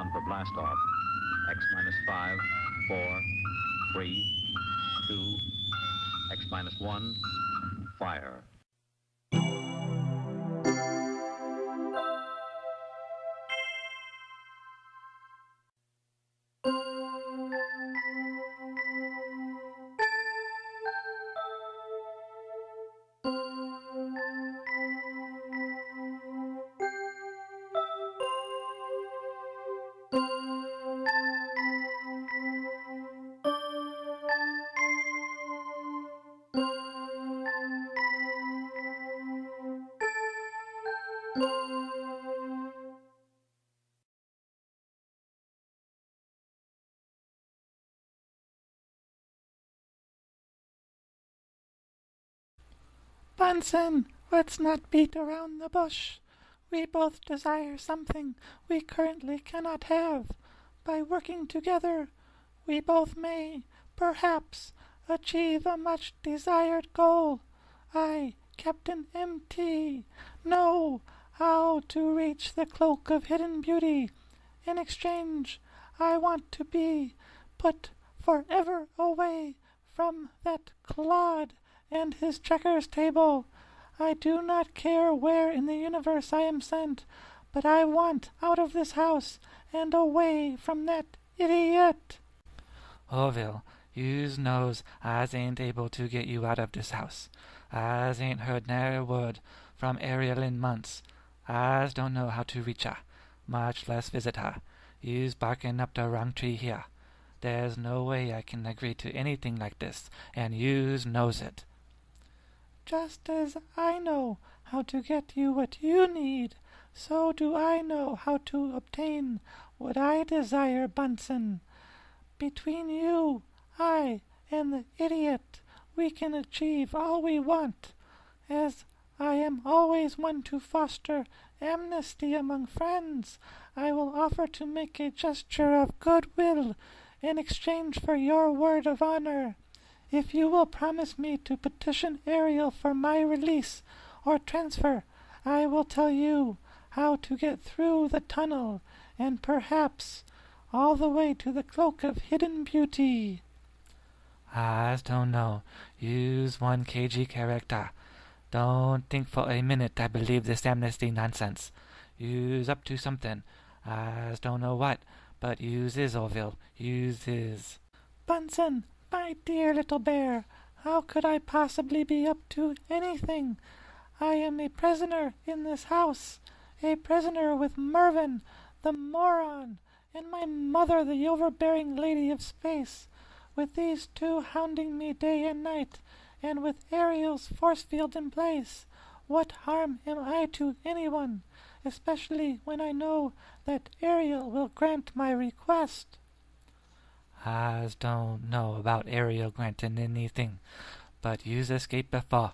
countdown for blast-off. X minus 5, 4, 3, 2, X minus 1, fire. Bunson, let's not beat around the bush. We both desire something we currently cannot have. By working together, we both may, perhaps, achieve a much-desired goal. I, Captain M.T., know how to reach the cloak of hidden beauty. In exchange, I want to be put forever away from that clod and his checkers table. I do not care where in the universe I am sent, but I want out of this house and away from that idiot. Orville, yous knows I's ain't able to get you out of this house. I's ain't heard nary word from Ariel in months. I's don't know how to reach her, much less visit her. Yous barking up the wrong tree here. There's no way I can agree to anything like this, and yous knows it. Just as I know how to get you what you need, so do I know how to obtain what I desire, Bunson. Between you, I, and the idiot, we can achieve all we want. As I am always one to foster amnesty among friends, I will offer to make a gesture of goodwill in exchange for your word of honor. If you will promise me to petition Ariel for my release or transfer, I will tell you how to get through the tunnel and perhaps all the way to the cloak of hidden beauty. I don't know. You's one cagey character. Don't think for a minute I believe this amnesty nonsense. You's up to something. I don't know what, but you's is, Orville. You's is. Bunson, my dear little bear, how could I possibly be up to anything? I am a prisoner in this house, a prisoner with Mervyn, the moron, and my mother, the overbearing lady of space, with these two hounding me day and night, and with Ariel's force field in place. What harm am I to anyone, especially when I know that Ariel will grant my request? I don't know about Ariel granting anything, but you's escaped before.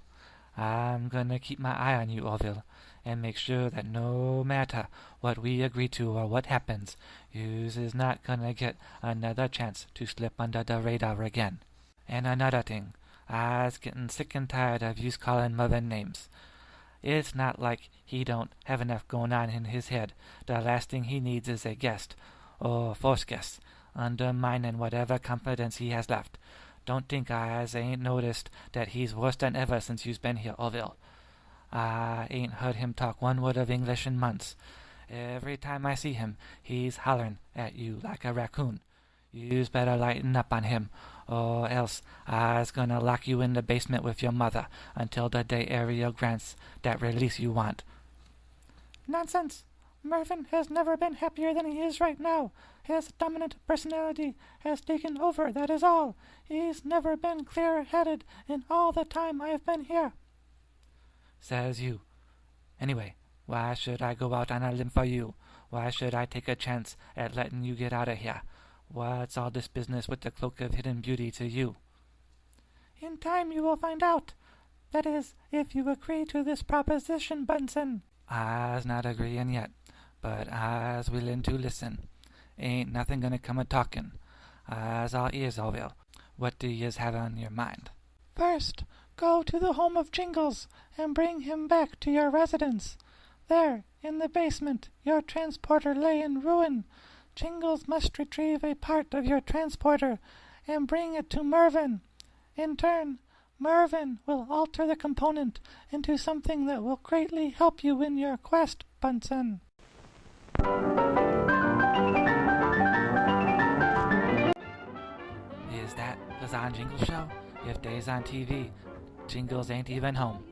I'm gonna keep my eye on you, Orville, and make sure that no matter what we agree to or what happens, you's is not gonna get another chance to slip under the radar again. And another thing, I's getting sick and tired of you's calling Mervyn names. It's not like he don't have enough going on in his head. The last thing he needs is a guest, or force guest, undermining whatever confidence he has left. Don't think I ain't noticed that he's worse than ever since you's been here, Orville. I ain't heard him talk one word of English in months. Every time I see him, he's hollering at you like a raccoon. You's better lighten up on him, or else I's gonna lock you in the basement with your mother until the day Ariel grants that release you want. Nonsense! Mervyn has never been happier than he is right now. His dominant personality has taken over, that is all. He's never been clear-headed in all the time I've been here. Says you. Anyway, why should I go out on a limb for you? Why should I take a chance at letting you get out of here? What's all this business with the cloak of hidden beauty to you? In time you will find out. That is, if you agree to this proposition, Bunson. I's not agreeing yet, but I's willing to listen. Ain't nothing gonna come a-talking. I's all ears, Orville. What do yez have on your mind? First, go to the home of Jingles and bring him back to your residence. There, in the basement, your transporter lay in ruin. Jingles must retrieve a part of your transporter and bring it to Mervyn. In turn, Mervyn will alter the component into something that will greatly help you in your quest, Bunson. Is that Lazar Jingles show? If Day's on TV, Jingles ain't even home.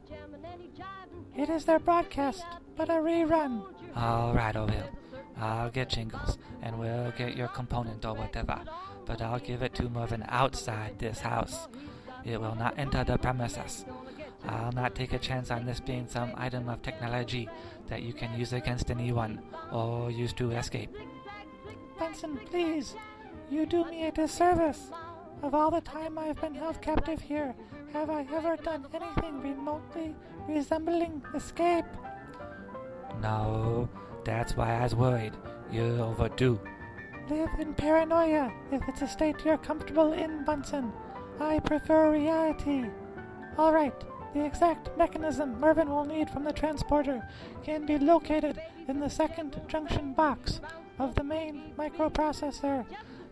It is their broadcast, but a rerun. All right, Oville. I'll get Jingles, and we'll get your component or whatever, but I'll give it to Mervyn outside this house. It will not enter the premises. I'll not take a chance on this being some item of technology that you can use against anyone, or use to escape. Bunson, please, you do me a disservice. Of all the time I've been held captive here, have I ever done anything remotely resembling escape? No, that's why I was worried. You're overdue. Live in paranoia if it's a state you're comfortable in, Bunson. I prefer reality. All right, the exact mechanism Mervyn will need from the transporter can be located in the second junction box of the main microprocessor.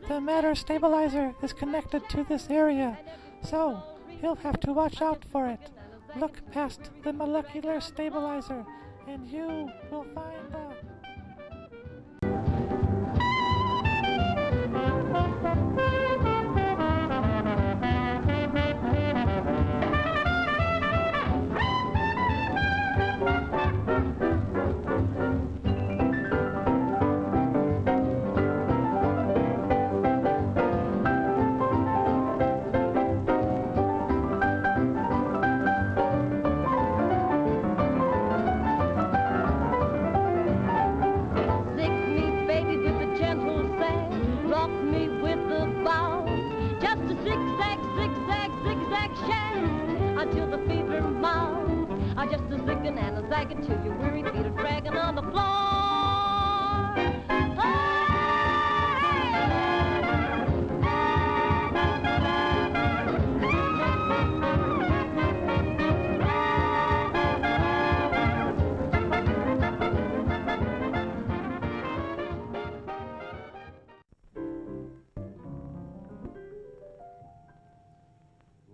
The matter stabilizer is connected to this area, so he'll have to watch out for it. Look past the molecular stabilizer, and you will find the... Until the feet are mild, I just a zigging and a zagging till your weary feet are dragging on the floor.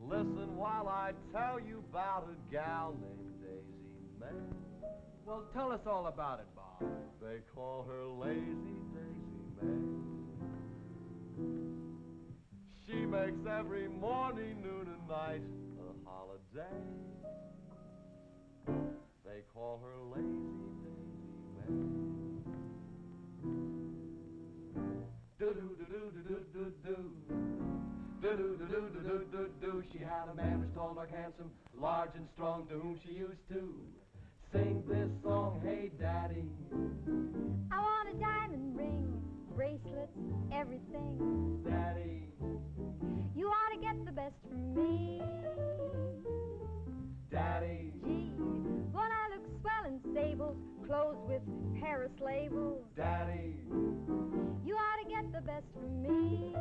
Listen while I tell you about a gal named Daisy May. Well, tell us all about it, Bob. They call her Lazy Daisy May. She makes every morning, noon, and night a holiday. They call her Lazy Daisy May. Do-do-do-do-do-do-do-do. Do-do-do-do-do-do-do. She had a man who's tall, dark, handsome, large and strong, to whom she used to sing this song, Hey Daddy. I want a diamond ring, bracelets, everything. Daddy. You ought to get the best from me. Daddy. Gee, won't I look swell in sables, clothes with Paris labels? Daddy. You ought to get the best from me.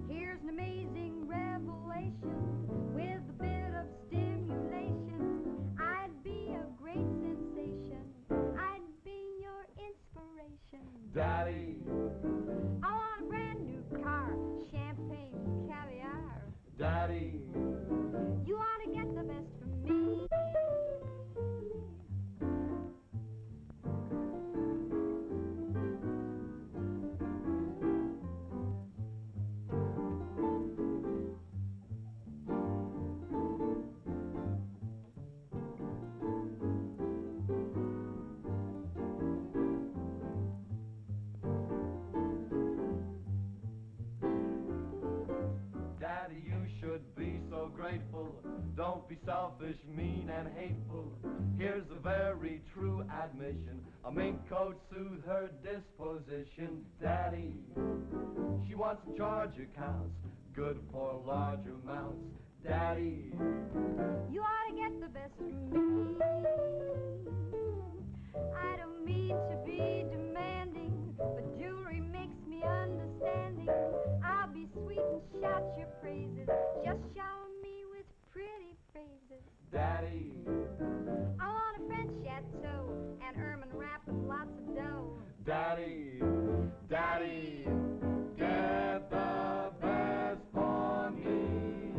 Here's an amazing revelation with a bit of stimulation. I'd be a great sensation. I'd be your inspiration. Daddy. I want a brand new car, champagne, caviar. Daddy. You ought to get the best from me. Daddy, you should be so grateful. Don't be selfish, mean, and hateful. Here's a very true admission. A mink coat soothed her disposition. Daddy, she wants charge accounts, good for large amounts. Daddy, You ought to get the best from me. I don't mean to be demanding, but jewelry makes me understanding. I'll be sweet and shout your praises. Just shower me with pretty phrases. Daddy, I want a French chateau and ermine wrap with lots of dough. Daddy. Daddy, Daddy, get the best for me.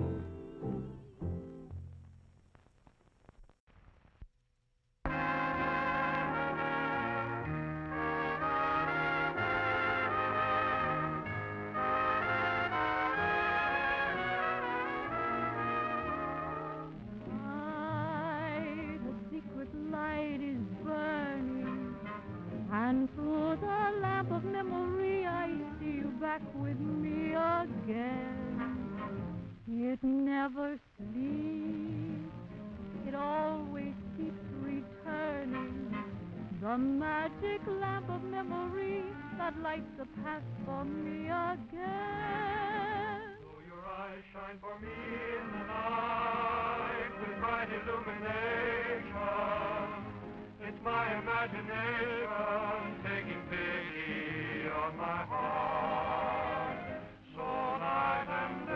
The secret light is burning, and through the lamp of memory I see you back with me again. It never sleeps, it always keeps returning. The magic lamp of memory that lights the past for me again. So your eyes shine for me in the night with bright illumination. It's my imagination taking pity on my heart. So night and day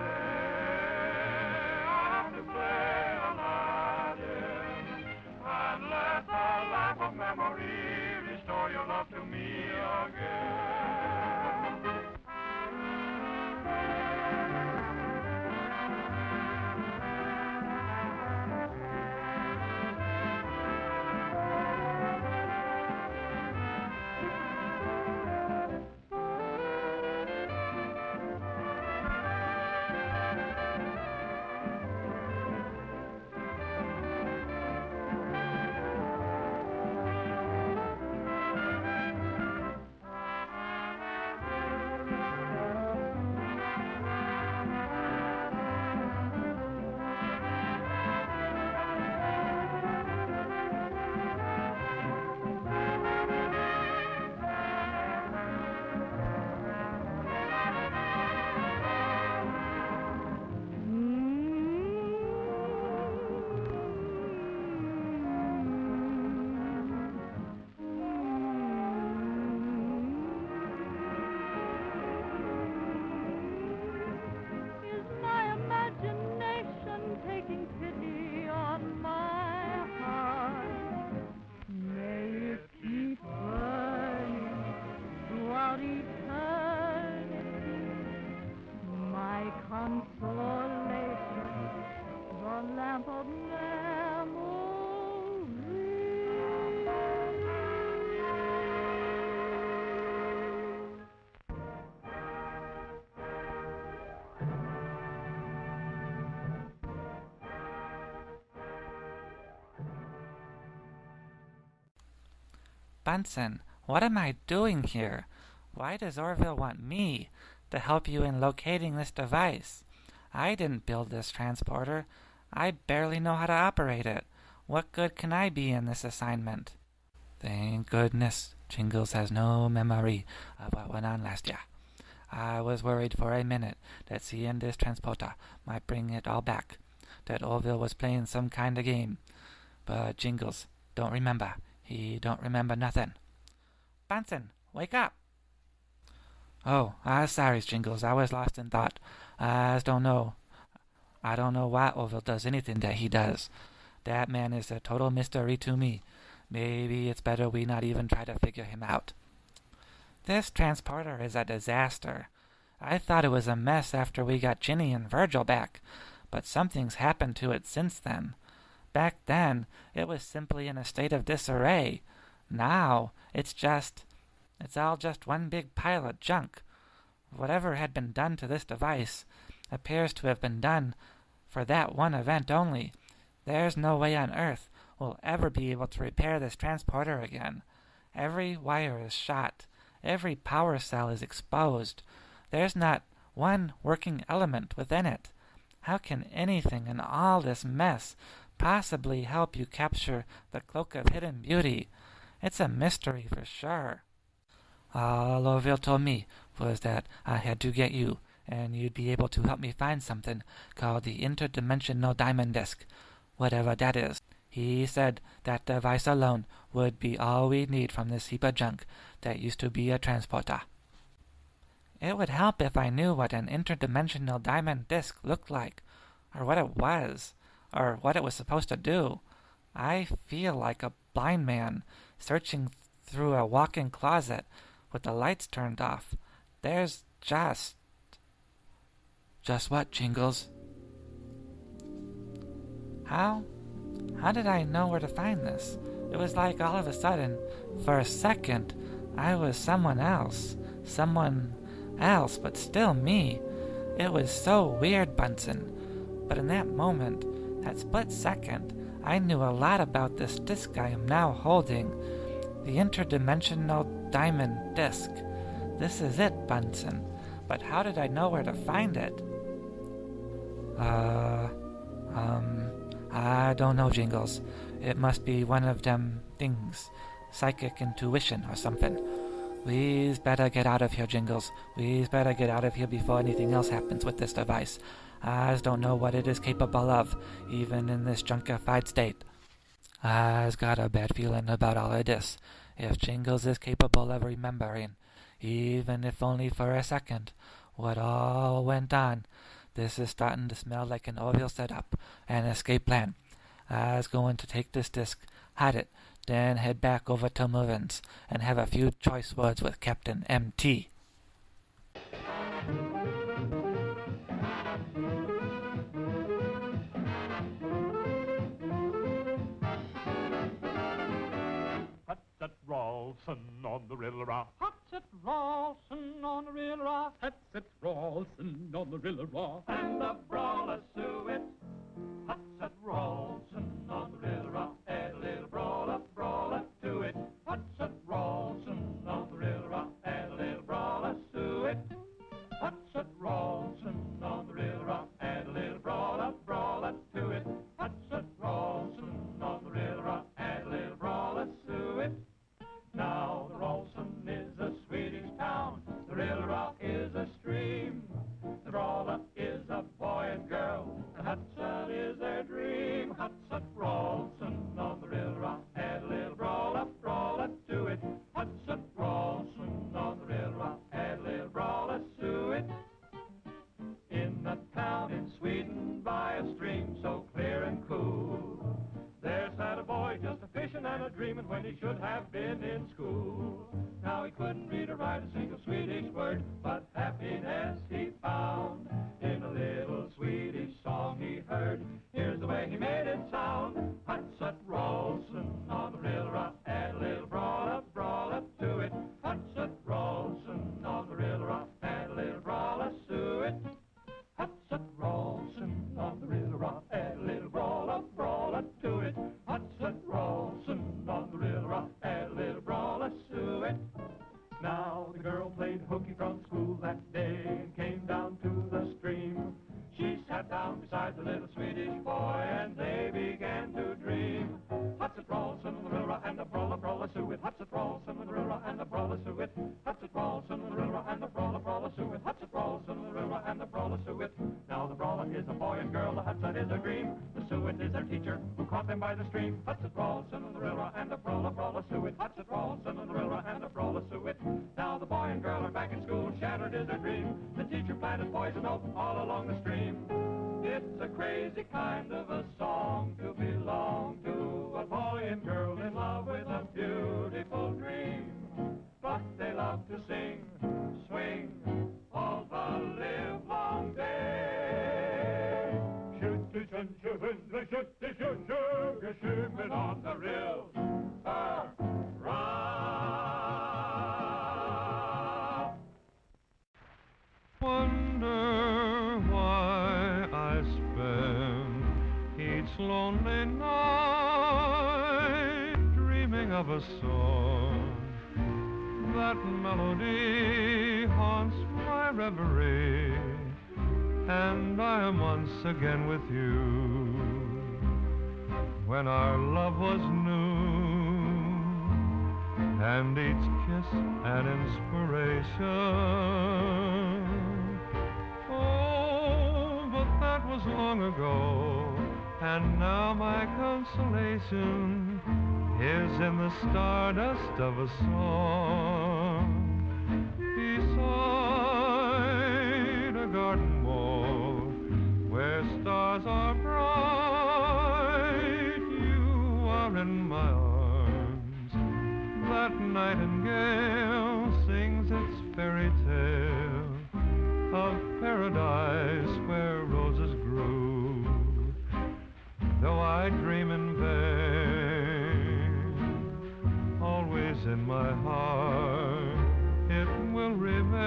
I have to play Aladdin and let the lamp of memory restore your love to me again. Is my imagination taking pity on my heart? May it keep burning throughout eternity. My consolation, the lamp of memory. Bunson, what am I doing here? Why does Orville want me to help you in locating this device? I didn't build this transporter. I barely know how to operate it. What good can I be in this assignment? Thank goodness Jingles has no memory of what went on last year. I was worried for a minute that seeing this transporter might bring it all back, that Orville was playing some kind of game. But Jingles don't remember. He don't remember nothing. Bunson, wake up! Oh, sorry, Jingles. I was lost in thought. I don't know why Orville does anything that he does. That man is a total mystery to me. Maybe it's better we not even try to figure him out. This transporter is a disaster. I thought it was a mess after we got Ginny and Virgil back, but something's happened to it since then. Back then, it was simply in a state of disarray. Now, it's all just one big pile of junk. Whatever had been done to this device appears to have been done for that one event only. There's no way on Earth we'll ever be able to repair this transporter again. Every wire is shot. Every power cell is exposed. There's not one working element within it. How can anything in all this mess possibly help you capture the Cloak of Hidden Beauty? It's a mystery for sure. All Orville told me was that I had to get you, and you'd be able to help me find something called the Interdimensional Diamond Disc, whatever that is. He said that device alone would be all we'd need from this heap of junk that used to be a transporter. It would help if I knew what an interdimensional diamond disc looked like, or what it was, or what it was supposed to do. I feel like a blind man searching through a walk-in closet with the lights turned off. There's just what, Jingles? How did I know where to find this? It was like all of a sudden, for a second, I was someone else, but still me. It was so weird, Bunson. But in that moment, that split second, I knew a lot about this disc I am now holding. The interdimensional diamond disc. This is it, Bunson. But how did I know where to find it? I don't know, Jingles. It must be one of them things. Psychic intuition or something. We's better get out of here, Jingles. We's better get out of here before anything else happens with this device. I don't know what it is capable of, even in this junkified state. I's got a bad feeling about all of this. If Jingles is capable of remembering, even if only for a second, what all went on, this is starting to smell like an Orville setup, an escape plan. I's going to take this disc, hide it, then head back over to Mervin's and have a few choice words with Captain M.T. Hut Rawlson on the Rill-a-Raw. Hut Rawlson on the Rill-a-Raw. Hut Rawlson on the Rill-a-Raw. And the brawler suet. Hut Rawlson on the Rill-a-Raw. And a little brawler to it. Hut Rawlson on the Rill-a-Raw. And a little brawler suet. Hut Rawlson on the Rill-a-Raw. And a little brawler to it. Hut Rawlson on the Rill-a-Raw. And a little brawler suet. Now the Rawlson is a Swedish town, the Rill-a-Raw is a stream, the brawler is a boy and girl, the Hudson is their dream. Hudson Rawlson on the Rill-a-Raw, add a little brawler to it. Hudson Rawlson on the Rill-a-Raw, add a little brawler to it. In a town in Sweden by a stream so clear and cool, there sat a boy just a-fishing and a-dreaming when he should have been in school. Now he couldn't read or write a single Swedish word, but happiness he found in a little Swedish song he heard. Here's the way he made it sound. Hudson Rawlson on the Rill-a-Raw, add a little brawler to it. Hudson Rawlson on the Rill-a-Raw, add a little brawler to it. Hudson Rawlson on the Rill-a-Raw, add a little brawler to it. Hudson Rawlson on the Rill-a-Raw, add a little brawler to it. Now the girl played hooky from school that day and came down to the stream. She sat down beside the little Swedish boy and they began to dream. Hudson Rawlson on the Rill-a-Raw and the brawler to it. Hudson Rawlson on the Rill-a-Raw and the brawler to it. Hudson Rawlson on the Rill-a-Raw and the brawler to it. Hudson Rawlson on the Rill-a-Raw and the brawler to it. Now the brawler is a boy and girl, the Hudson is a dream. The Suet is their teacher who caught them by the stream. Hudson Rawlson on the Rill-a-Raw and the brawler to it. Hudson Rawlson on the Rill-a-Raw and the brawler to it. Now the boy and girl are back in school, shattered is their dream. The teacher planted poison oak all along the stream. It's a crazy kind of a song to belong to a boy and girl in love with a beautiful dream. But they love to sing, swing all the livelong day. Shoot-de-shun, sugar, shimmin' on the Rill-a-Raw. Wonder why I spend each lonely night dreaming of a song. That melody haunts my reverie, and I am once again with you. When our love was new, and each kiss an inspiration. Oh, but that was long ago, and now my consolation is in the stardust of a song beside a garden wall where stars are bright. You are in my arms, that nightingale sings its fairy tale of paradise where roses grew. Though I dream in vain, always in my heart it will remain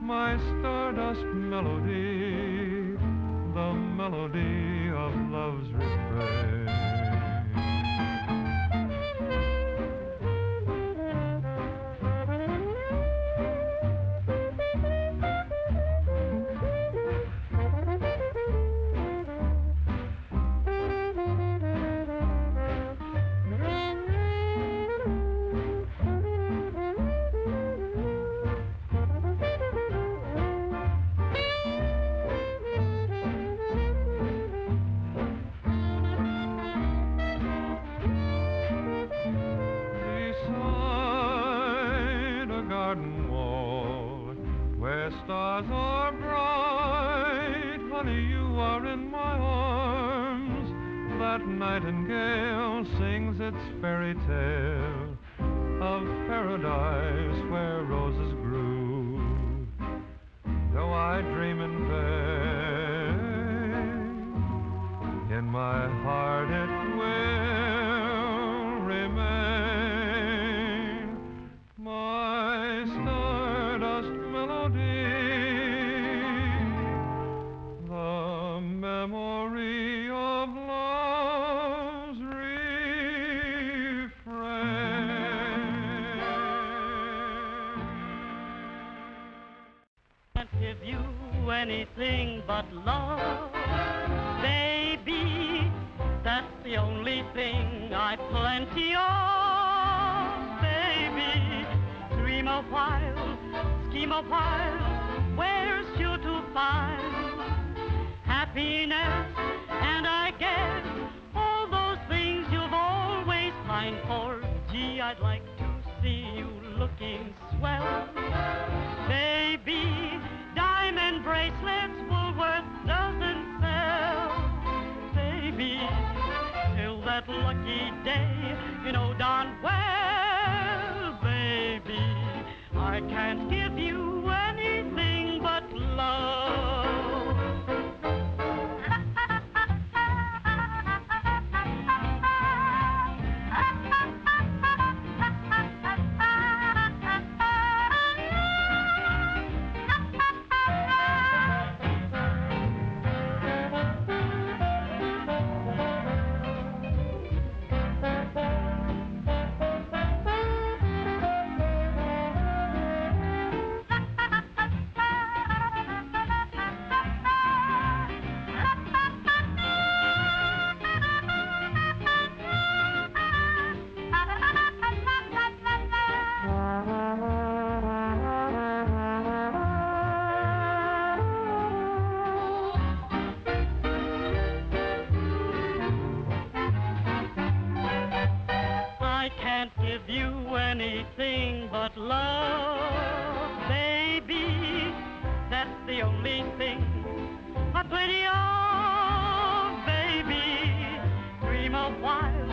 my stardust melody, the melody of love's refrain. Stars are bright, honey, you are in my arms. That nightingale sings its fairy tale of paradise where roses grew. Though I dream in vain, in my heart it will remain my stardust melody, the memory of love's refrain. Can't give you anything but love, baby. That's the only thing I've plenty of, baby. Dream a while, scheme a while, where's you to find happiness? And I guess all those things you've always pined for. Gee, I'd like to see you looking swell, baby. Diamond bracelets Woolworth doesn't sell, baby. Till that lucky day, you know darn well, baby, I can't give you anything but love. Anything but love, baby. That's the only thing I've plenty of, baby. Dream a while,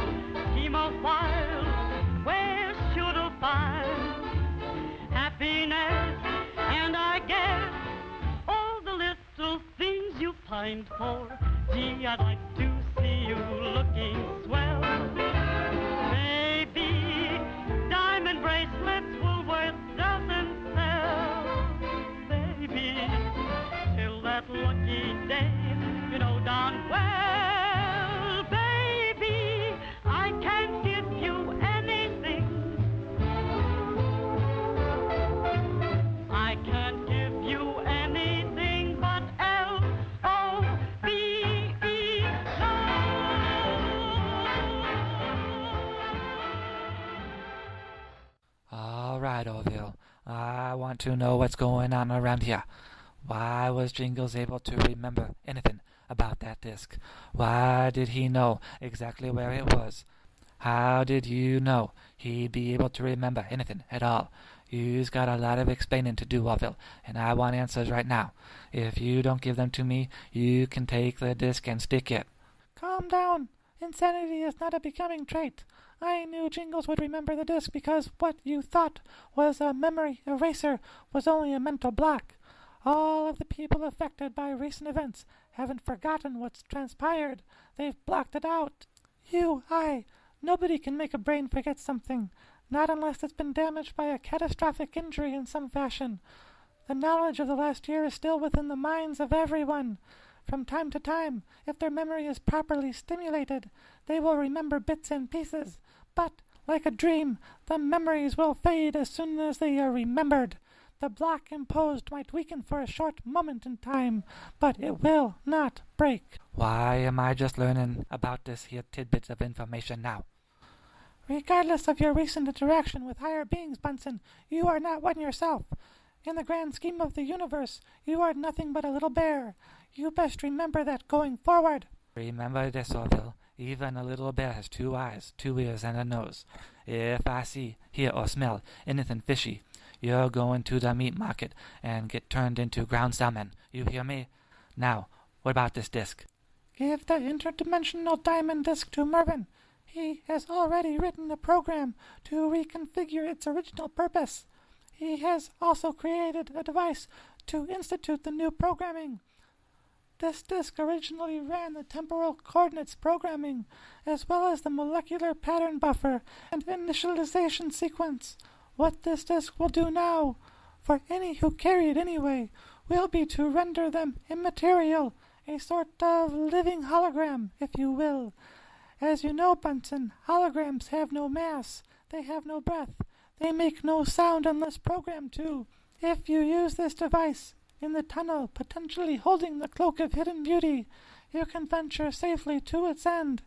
scheme a while, where should I find happiness? And I guess all the little things you pined for. Gee, I'd like to see you looking swell, baby. Diamond bracelets Woolworth doesn't sell, baby. Till that lucky day, you know darn well, baby, I can't give you anything. I can't give you anything but L-O-V-E, All right, Orville. I want to know what's going on around here. Why was Jingles able to remember anything about that disc? Why did he know exactly where it was? How did you know he'd be able to remember anything at all? You've got a lot of explaining to do, Orville, and I want answers right now. If you don't give them to me, you can take the disc and stick it. Calm down. Insanity is not a becoming trait. I knew Jingles would remember the disc because what you thought was a memory eraser was only a mental block. All of the people affected by recent events haven't forgotten what's transpired. They've blocked it out. Nobody can make a brain forget something, not unless it's been damaged by a catastrophic injury in some fashion. The knowledge of the last year is still within the minds of everyone. From time to time, if their memory is properly stimulated, they will remember bits and pieces. But, like a dream, the memories will fade as soon as they are remembered. The block imposed might weaken for a short moment in time, but it will not break. Why am I just learning about this here tidbits of information now? Regardless of your recent interaction with higher beings, Bunson, you are not one yourself. In the grand scheme of the universe, you are nothing but a little bear. You best remember that going forward. Remember this, Orville. Even a little bear has 2 eyes, 2 ears, and a nose. If I see, hear, or smell anything fishy, you're going to the meat market and get turned into ground salmon. You hear me? Now, what about this disc? Give the interdimensional diamond disc to Mervyn. He has already written a program to reconfigure its original purpose. He has also created a device to institute the new programming. This disk originally ran the temporal coordinates programming, as well as the molecular pattern buffer and initialization sequence. What this disk will do now, for any who carry it anyway, will be to render them immaterial, a sort of living hologram, if you will. As you know, Bunson, holograms have no mass, they have no breath, they make no sound unless programmed to. If you use this device in the tunnel, potentially holding the cloak of hidden beauty, you can venture safely to its end.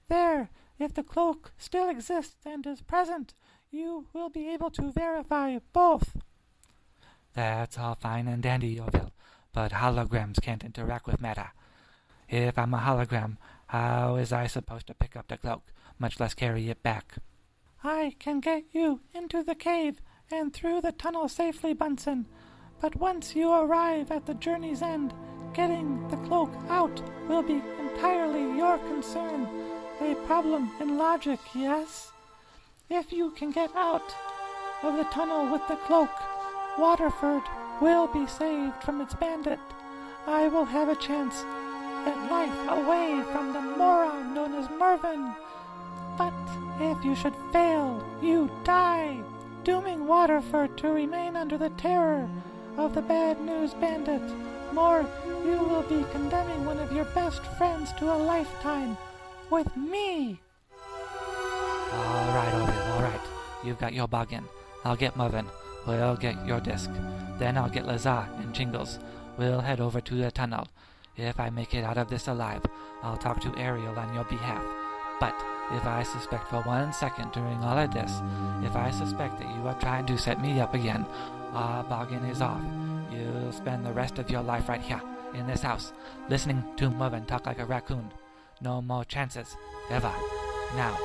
There, if the cloak still exists and is present, you will be able to verify both. That's all fine and dandy, Orville, but holograms can't interact with matter. If I'm a hologram, how is I supposed to pick up the cloak, much less carry it back? I can get you into the cave and through the tunnel safely, Bunson. But once you arrive at the journey's end, getting the cloak out will be entirely your concern. A problem in logic, yes? If you can get out of the tunnel with the cloak, Waterford will be saved from its bandit. I will have a chance at life away from the moron known as Mervyn. But if you should fail, you die, dooming Waterford to remain under the terror of the bad news bandit. More, you will be condemning one of your best friends to a lifetime with me. All right, Orville, all right. You've got your bargain. I'll get Mervyn. We'll get your disc. Then I'll get Lazar and Jingles. We'll head over to the tunnel. If I make it out of this alive, I'll talk to Ariel on your behalf. But if I suspect for 1 second during all of this, if I suspect that you are trying to set me up again, our bargain is off. You'll spend the rest of your life right here, in this house, listening to Mervyn talk like a raccoon. No more chances, ever. Now,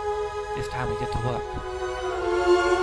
it's time we get to work.